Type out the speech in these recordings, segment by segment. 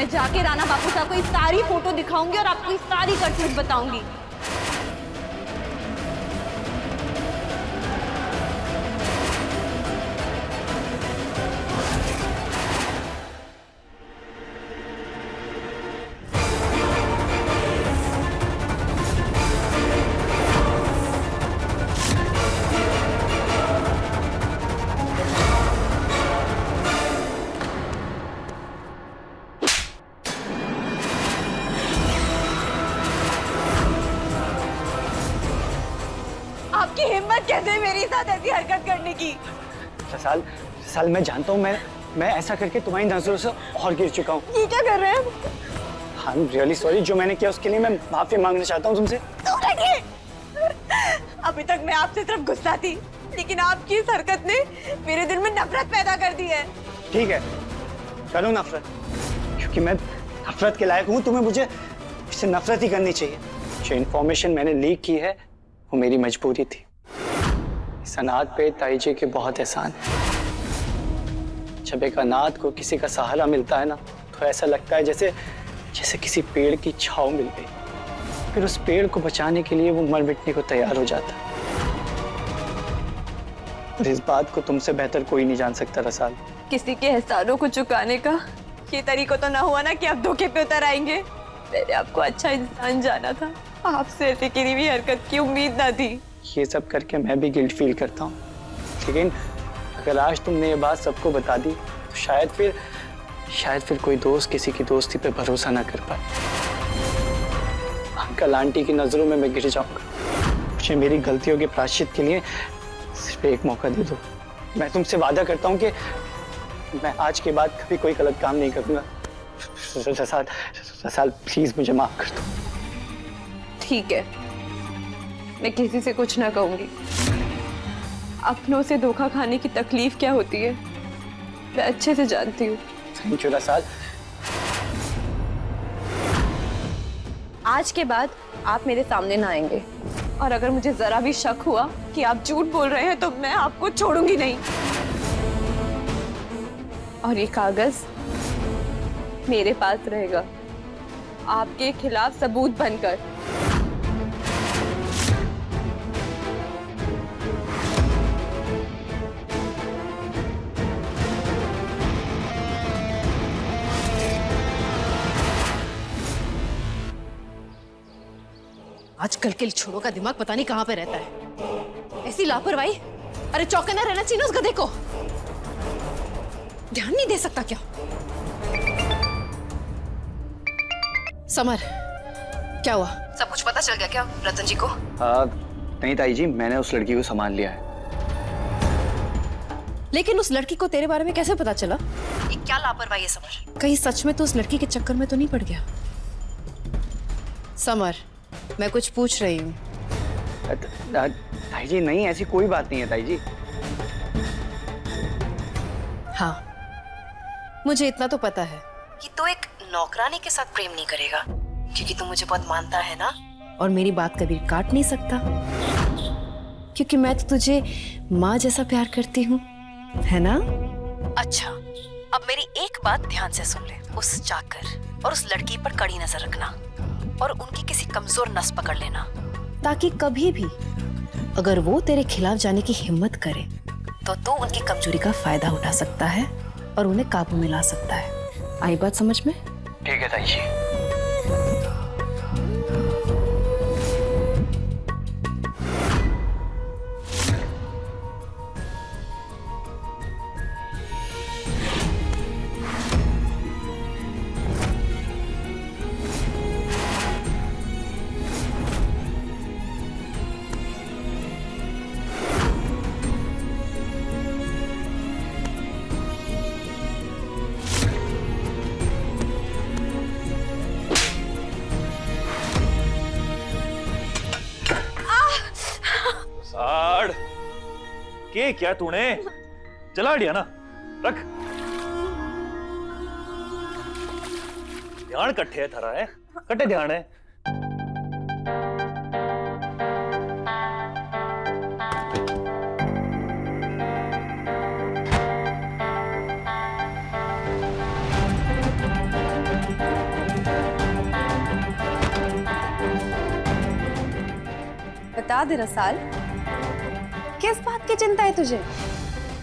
मैं जाके राणा बापू साहब को ये सारी फोटो दिखाऊंगी और आपको ये सारी करतूत बताऊंगी। आपकी हिम्मत कैसे है मेरे साथ ऐसी हरकत करने की? साल मैं जानता हूँ, मैं ऐसा करके तुम्हारी नजरों से और गिर चुका हूँ। ये क्या कर रहे हैं? आई एम रियली सॉरी, जो मैंने किया उसके लिए मैं माफी मांगना चाहता हूँ तुमसे। अभी तक मैं आपसे सिर्फ गुस्सा थी, लेकिन आपकी इस हरकत ने मेरे दिल में नफरत पैदा कर दी है। ठीक है, करो नफरत, क्योंकि मैं नफरत के लायक हूँ। तुम्हें मुझे इससे नफरत ही करनी चाहिए। जो इन्फॉर्मेशन मैंने लीक की है वो मेरी मजबूरी थी। इस अनाथ पे ताई जी के बहुत एहसान है। जब एक अनाथ को किसी का सहारा मिलता है ना, तो ऐसा लगता है जैसे किसी पेड़ की छांव मिल गई। फिर उस पेड़ को बचाने के लिए वो मर मिटने को तैयार हो जाता है। और इस बात को तुमसे बेहतर कोई नहीं जान सकता रसाल। किसी के एहसानों को चुकाने का ये तरीका तो ना हुआ ना कि आप धोखे पे उतर आएंगे। मैंने आपको अच्छा इंसान जाना था, आपसे ऐसी किसी भी हरकत की उम्मीद ना थी। ये सब करके मैं भी गिल्ट फील करता हूँ, लेकिन अगर आज तुमने ये बात सबको बता दी तो शायद फिर कोई दोस्त किसी की दोस्ती पे भरोसा ना कर पाए। अंकल आंटी की नजरों में मैं गिर जाऊंगा। मुझे मेरी गलतियों के प्रायश्चित के लिए सिर्फ एक मौका दे दो। मैं तुमसे वादा करता हूँ कि मैं आज के बाद कभी कोई गलत काम नहीं करूंगा। रसाल प्लीज मुझे माफ कर दो। ठीक है, मैं किसी से कुछ ना कहूंगी। अपनों से धोखा खाने की तकलीफ क्या होती है मैं अच्छे से जानती हूँ। Thank you Rasal. आज के बाद आप मेरे सामने ना आएंगे, और अगर मुझे जरा भी शक हुआ कि आप झूठ बोल रहे हैं तो मैं आपको छोड़ूंगी नहीं। और ये कागज मेरे पास रहेगा आपके खिलाफ सबूत बनकर। आजकल के छोरों का दिमाग पता नहीं कहां पे रहता है। ऐसी लापरवाही, अरे चौकन्ना रहना चाहिए ना उस गधे को। ध्यान नहीं दे सकता क्या? समर, क्या हुआ? सब कुछ पता चल गया क्या रतन जी को? नहीं ताई जी, मैंने उस लड़की को संभाल लिया है। लेकिन उस लड़की को तेरे बारे में कैसे पता चला? ये क्या लापरवाही है समर? कहीं सच में तो उस लड़की के चक्कर में तो नहीं पड़ गया? समर, मैं कुछ पूछ रही हूँ। ताई जी नहीं, ऐसी कोई बात नहीं है ताई जी। हाँ, मुझे इतना तो पता है कि तू एक नौकरानी के साथ प्रेम नहीं करेगा, क्योंकि तू मुझे बहुत मानता है ना, और मेरी बात कभी काट नहीं सकता, क्योंकि मैं तो तुझे माँ जैसा प्यार करती हूँ, है ना? अच्छा, अब मेरी एक बात ध्यान से सुन ले। उस चाकर और उस लड़की पर कड़ी नजर रखना और उनकी किसी कमजोर नस पकड़ लेना, ताकि कभी भी अगर वो तेरे खिलाफ जाने की हिम्मत करे तो तू उनकी कमजोरी का फायदा उठा सकता है और उन्हें काबू में ला सकता है। आई बात समझ में? ठीक है ताई जी। के क्या तूने जला दिया ना? रख। ध्यान कट्ठे है थारा है, कट्ठे ध्यान है। बता दे रसाल, किस बात की चिंता है तुझे?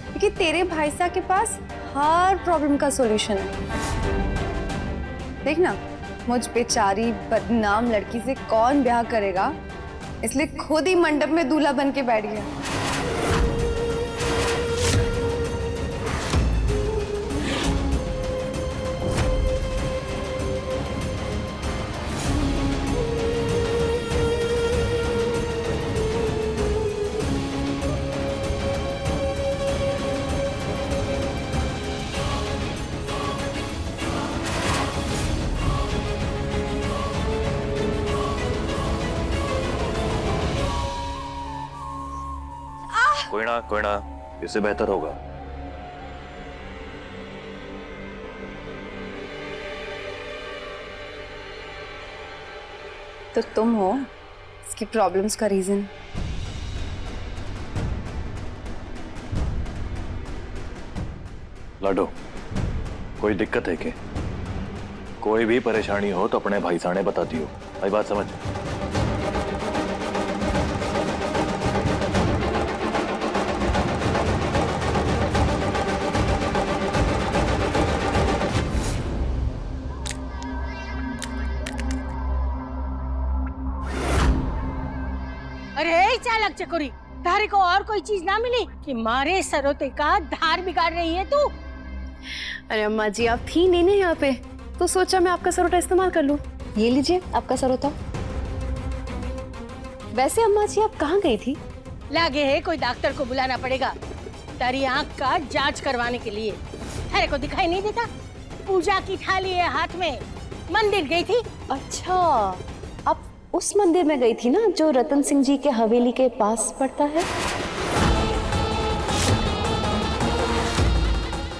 क्योंकि तेरे भाई साहब के पास हर प्रॉब्लम का सॉल्यूशन है। देखना, मुझ बेचारी बदनाम लड़की से कौन ब्याह करेगा, इसलिए खुद ही मंडप में दूल्हा बन के बैठ गया। कोई ना, इससे बेहतर होगा। तो तुम हो इसकी प्रॉब्लम्स का रीजन। लाडो, कोई दिक्कत है क्या? कोई भी परेशानी हो तो अपने भाई साहब बता दियो। भाई बात समझ। अरे चालक चकोरी, तारे को और कोई चीज ना मिली कि मारे सरोते का धार बिगाड़ रही है तू? अरे अम्मा जी, आप थी नहीं ना यहाँ पे, तो सोचा मैं आपका सरोटा इस्तेमाल कर लूं। ये लीजिए आपका सरोटा। वैसे अम्मा जी, आप कहाँ गई थी? लागे है कोई डॉक्टर को बुलाना पड़ेगा तारी आंख का जांच करवाने के लिए। तारे को दिखाई नहीं देता? पूजा की थाली है हाथ में, मंदिर गई थी। अच्छा, आप उस मंदिर में गई थी ना जो रतन सिंह जी के हवेली के पास पड़ता है?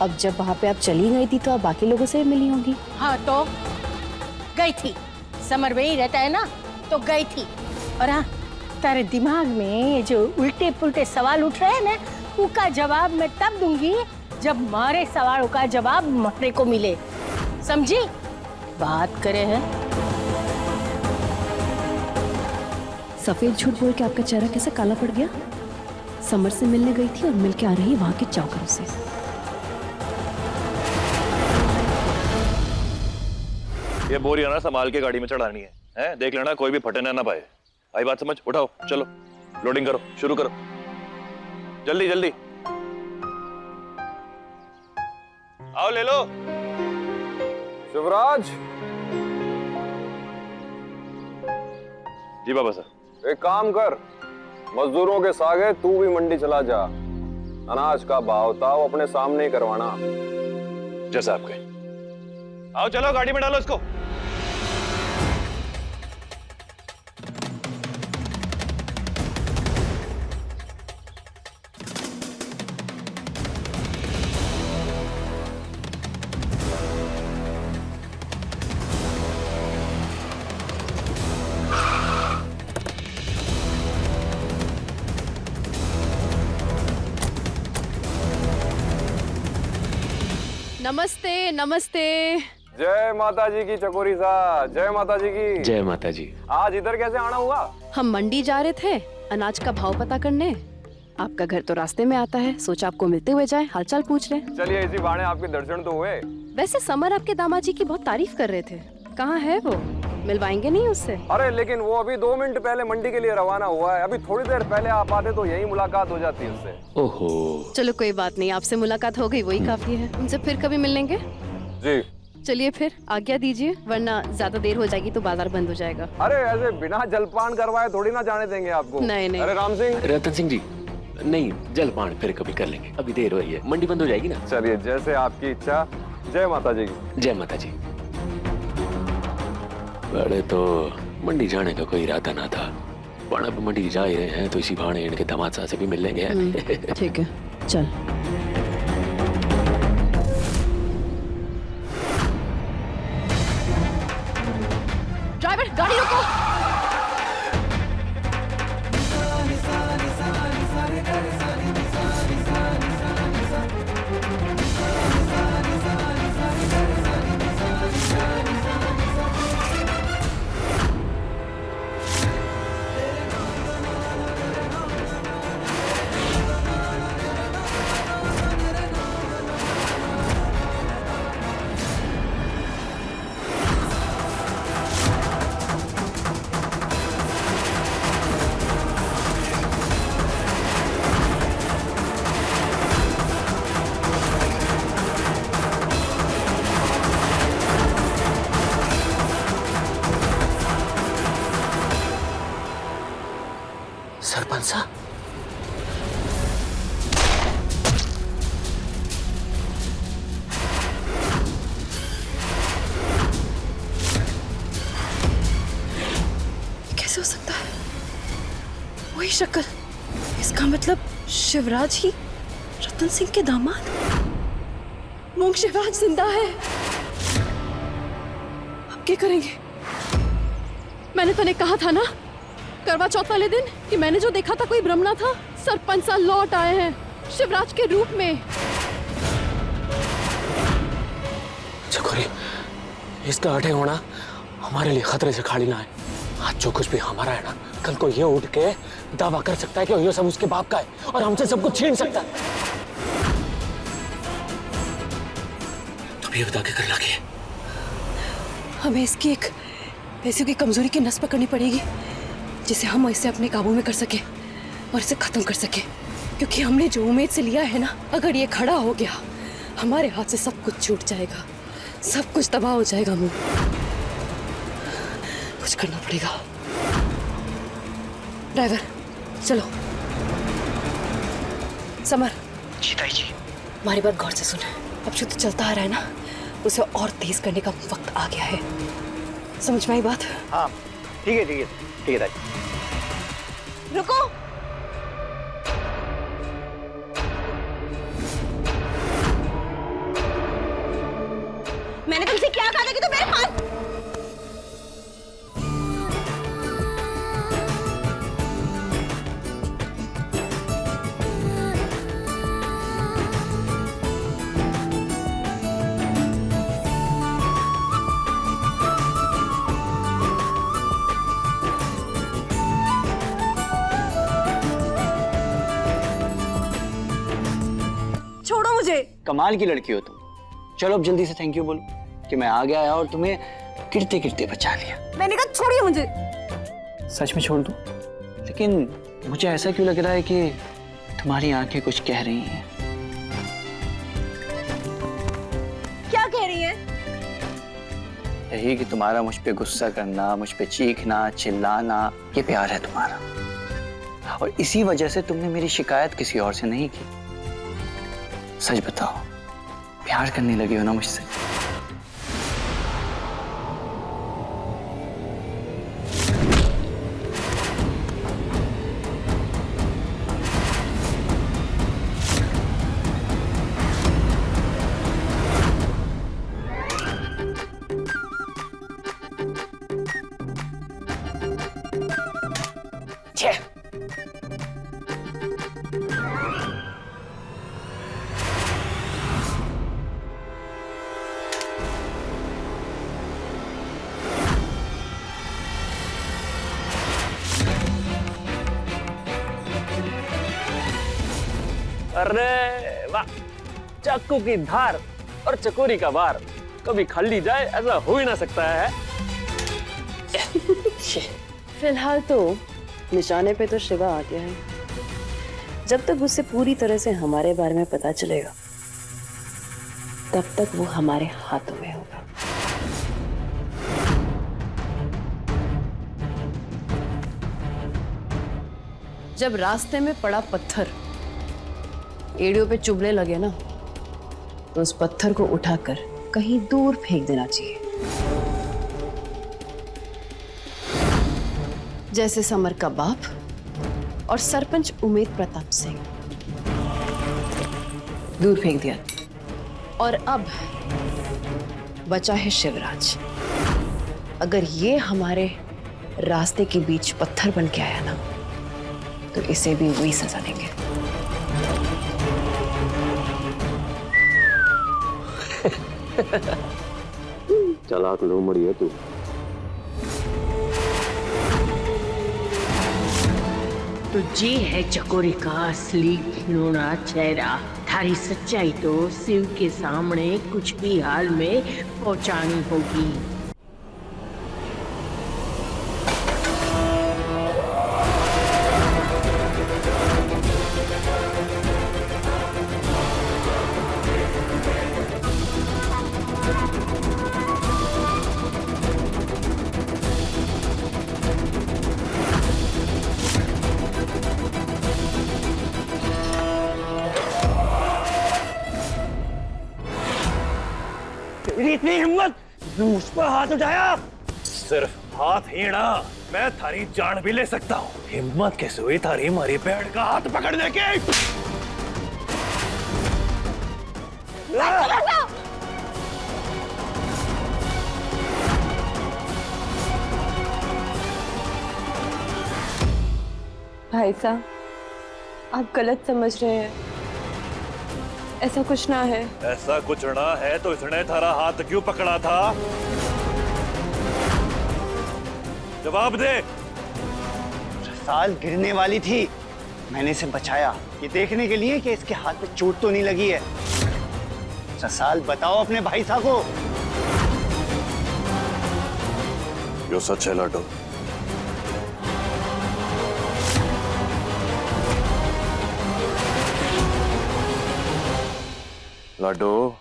अब जब वहाँ पे आप चली गई थी तो आप बाकी लोगों से भी मिली होंगी। हाँ तो गई थी, समर वही रहता है ना, तो गई थी। और हाँ, तारे दिमाग में ये जो उल्टे पुल्टे सवाल उठ रहे हैं ना, उसका जवाब मैं तब दूंगी जब मारे सवालों का जवाब मारे को मिले। समझी? बात करे हैं। सफेद झूठ बोल के आपका चेहरा कैसे काला पड़ गया? समर से मिलने गई थी और मिलके आ रही है वहां के चौकरों से। ये बोरिया ना संभाल के गाड़ी में चढ़ानी है, हैं? देख लेना कोई भी फटे ना पाए। भाई बात समझ। उठाओ, चलो लोडिंग करो, शुरू करो, जल्दी जल्दी आओ, ले लो। शिवराज, जी बाबा साहब। एक काम कर, मजदूरों के सागे तू भी मंडी चला जा। अनाज का भाव ताव अपने सामने ही करवाना। जैसा आप कहें। आओ चलो, गाड़ी में डालो इसको। नमस्ते नमस्ते। जय माता जी की चकोरी सा, जय माता जी की। जय माता जी। आज इधर कैसे आना हुआ? हम मंडी जा रहे थे अनाज का भाव पता करने। आपका घर तो रास्ते में आता है, सोचा आपको मिलते हुए जाए, हालचाल पूछ रहे। चलिए, इसी बहाने आपके दर्शन तो हुए। वैसे समर आपके दामाद जी की बहुत तारीफ कर रहे थे, कहाँ है वो? मिलवाएंगे नहीं उससे? अरे लेकिन वो अभी 2 मिनट पहले मंडी के लिए रवाना हुआ है। अभी थोड़ी देर पहले आप आते तो यही मुलाकात हो जाती है उससे। ओहो। चलो कोई बात नहीं, आपसे मुलाकात हो गई वही काफी है। उनसे फिर कभी मिल लेंगे। जी चलिए फिर आज्ञा दीजिए, वरना ज्यादा देर हो जाएगी तो बाजार बंद हो जाएगा। अरे ऐसे बिना जलपान करवाए थोड़ी ना जाने देंगे आपको। नहीं नहीं। अरे राम सिंह। रतन सिंह जी, नहीं जलपान फिर कभी कर लेंगे, अभी देर हो रही है, मंडी बंद हो जाएगी ना। चलिए, जैसे आपकी इच्छा। जय माता जी की। जय माता जी। बड़े तो मंडी जाने का कोई इरादा ना था, पर अब मंडी जा ही रहे हैं तो इसी बहाने इनके दामाद साहब से भी मिल लेंगे। ठीक है, चल। ड्राइवर, गाड़ी रोको। सा? कैसे हो सकता है? वही शक्ल। इसका मतलब शिवराज ही रतन सिंह के दामाद। मूंग शिवराज जिंदा है। अब क्या करेंगे? मैंने तूने कहा था ना करवा चौथ वाले दिन कि मैंने जो देखा था कोई भ्रम ना था। सरपंच साहब लौट आए हैं शिवराज के रूप में। चकोरी, इसका अटैक होना हमारे लिए खतरे से खाली ना है। आज जो कुछ भी हमारा है ना, कल को ये उठ के दावा कर सकता है कि ये सब उसके बाप का है और हमसे सब कुछ छीन सकता है। तो ये बता के कर लगे। हमें इसकी एक ऐसी की कमजोरी की नस पकड़नी पड़ेगी जिसे हम इसे अपने काबू में कर सके और इसे खत्म कर सके। क्योंकि हमने जो उम्मीद से लिया है ना, अगर ये खड़ा हो गया हमारे हाथ से सब कुछ छूट जाएगा, सब कुछ तबाह हो जाएगा। मुंह कुछ करना पड़ेगा। ड्राइवर चलो। समर, जी ताई जी। हमारी बात गौर से सुन। अब जो तो चलता आ रहा है ना, उसे और तेज करने का वक्त आ गया है। समझ में आई बात? हाँ ठीक है ठीक है ठीक है ताई। रुको। मैंने तुमसे क्या कहा था कि तुम मेरे पास। छोड़ो मुझे। कमाल की लड़की हो तुम। चलो अब जल्दी से थैंक यू बोलो कि मैं आ गया और तुम्हें गिरते गिरते बचा लिया। मैंने कहा छोड़िए मुझे। सच में छोड़ दूं? लेकिन मुझे ऐसा क्यों लग रहा है कि तुम्हारी आंखें कुछ कह रही हैं। क्या कह रही है? यही कि तुम्हारा मुझ पे गुस्सा करना, मुझ पे चीखना, चिल्लाना, ये प्यार है तुम्हारा। और इसी वजह से तुमने मेरी शिकायत किसी और से नहीं की। सच बताओ, प्यार करने लगी हो ना मुझसे? अरे वाह, चाकू की धार और चकोरी का वार कभी खाली जाए ऐसा हो ही ना सकता है। फिलहाल तो निशाने पे तो शिवा आ गया है। जब तक उसे पूरी तरह से हमारे बारे में पता चलेगा तब तक वो हमारे हाथों में होगा। जब रास्ते में पड़ा पत्थर एड़ियों पे चुभने लगे ना, तो उस पत्थर को उठाकर कहीं दूर फेंक देना चाहिए। जैसे समर का बाप और सरपंच उमेद प्रताप सिंह। दूर फेंक दिया। और अब बचा है शिवराज। अगर ये हमारे रास्ते के बीच पत्थर बन के आया ना, तो इसे भी वही सजा देंगे। चालाक लोमड़ी है तू। तो ये है चकोरी का असली खिलौना चेहरा। थारी सच्चाई तो शिव के सामने कुछ भी हाल में पहुंचानी होगी। तुमने मुझ पर हाथ उठाया? सिर्फ हाथ ही ना, मैं थारी जान भी ले सकता हूँ। हिम्मत कैसे हुई थारी मारी बहन का हाथ पकड़ने की? भाई साहब, आप गलत समझ रहे हैं। ऐसा कुछ ना है। ऐसा कुछ ना है तो इसने थारा हाथ क्यों पकड़ा था? जवाब दे। साल गिरने वाली थी, मैंने इसे बचाया ये देखने के लिए कि इसके हाथ में चोट तो नहीं लगी है। साल बताओ अपने भाई साहब को। यो सच है लाडो। लाडो,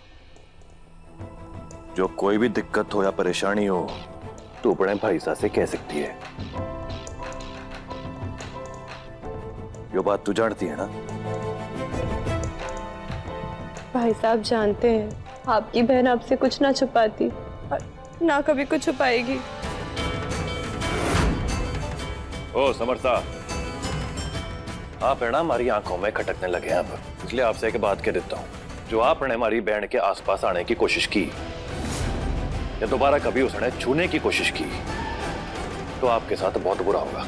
जो कोई भी दिक्कत हो या परेशानी हो तो अपने भाई साहब से कह सकती है। यो बात तू जानती है ना? भाई साहब जानते हैं, आपकी बहन आपसे कुछ ना छुपाती और ना कभी कुछ छुपाएगी। ओ समर्था, आप है ना हमारी आंखों में खटकने लगे हैं अब, इसलिए आपसे एक बात कह देता हूँ। जो आपने हमारी बहन के आसपास आने की कोशिश की या दोबारा कभी उसने छूने की कोशिश की तो आपके साथ बहुत बुरा होगा।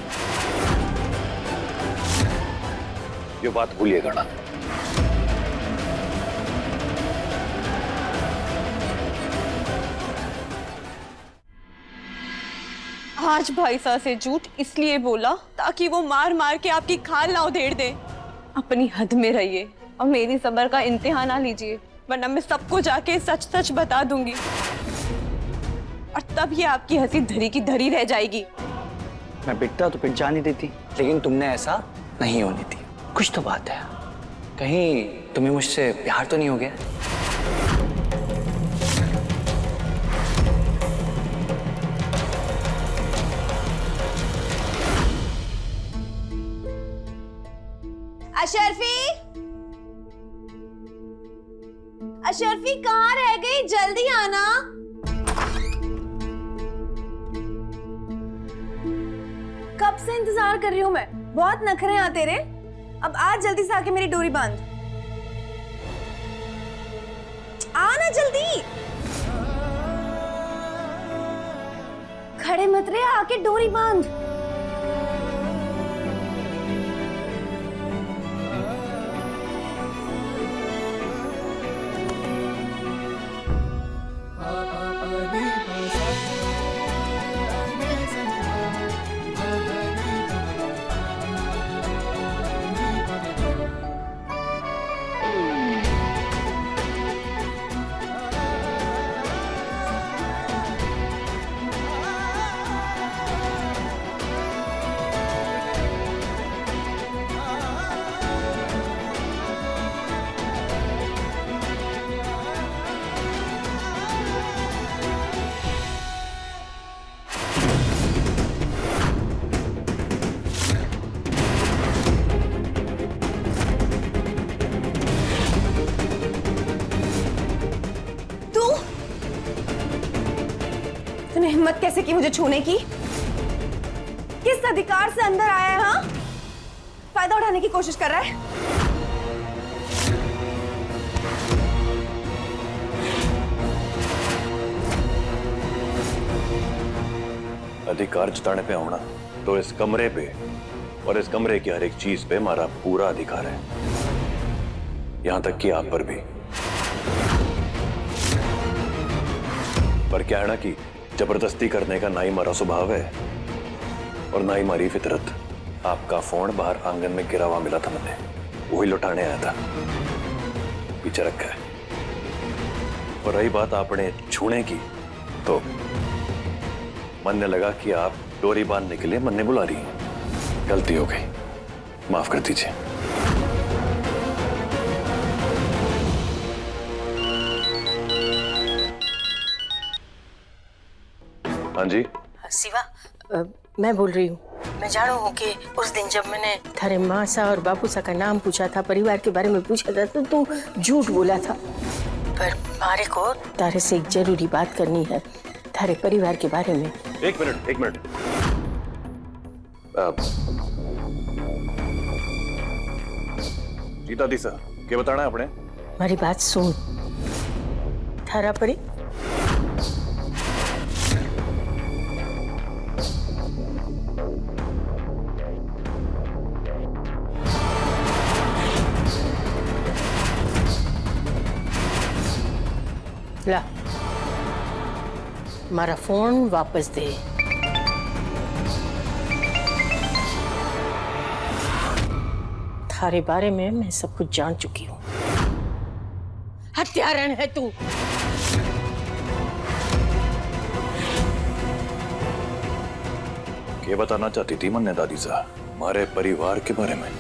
ये बात भूलिएगा ना। आज भाई साहब से झूठ इसलिए बोला ताकि वो मार मार के आपकी खाल ना उधेड़ दे। अपनी हद में रहिए और मेरी सब्र का इम्तिहान ना लीजिए, वरना मैं सबको जाके सच सच बता दूंगी और तब ये आपकी हंसी धरी की धरी रह जाएगी। मैं पिटता तो पिट जाने देती, लेकिन तुमने ऐसा नहीं होने दी। कुछ तो बात है, कहीं तुम्हें मुझसे प्यार तो नहीं हो गया? अशरफी, अशरफी कहाँ रह गई? जल्दी आना। कब से इंतजार कर रही हूँ मैं, बहुत नखरे हैं तेरे। अब आज जल्दी से आके मेरी डोरी बांध। आना जल्दी। खड़े मत रहे, आके डोरी बांध। तूने हिम्मत कैसे की मुझे छूने की? किस अधिकार से अंदर आया है? हाँ, फायदा उठाने की कोशिश कर रहा है। अधिकार जताने पे आना तो इस कमरे पे और इस कमरे की हर एक चीज पे हमारा पूरा अधिकार है, यहां तक कि आप पर भी। पर क्या है ना कि जबरदस्ती करने का ना ही हमारा स्वभाव है और ना ही हमारी फितरत। आपका फोन बाहर आंगन में गिरा हुआ मिला था, मैंने वही लौटाने आया था, पीछे रखा है। और रही बात आपने छूने की, तो मन ने लगा कि आप डोरी बांधने के लिए मन ने बुला रही हैं। गलती हो गई, माफ कर दीजिए। हाँ जी शिवा, मैं बोल रही हूँ। मैं जानू हूँ कि उस दिन जब मैंने थारे माँ सा और बापू सा का नाम पूछा था, परिवार के बारे में पूछा था, तो तू झूठ बोला था। पर मारे को तारे से एक जरूरी बात करनी है। थारे परिवार के बारे में। एक मिनट जीता दी सर क्या बताना है आपने? हमारी बात सुन। थारा परी ला हमारा फोन वापस दे। थारे बारे में मैं सब कुछ जान चुकी हूँ। हत्यारण है तू। क्या बताना चाहती थी मन्ने दादी साहब हमारे परिवार के बारे में?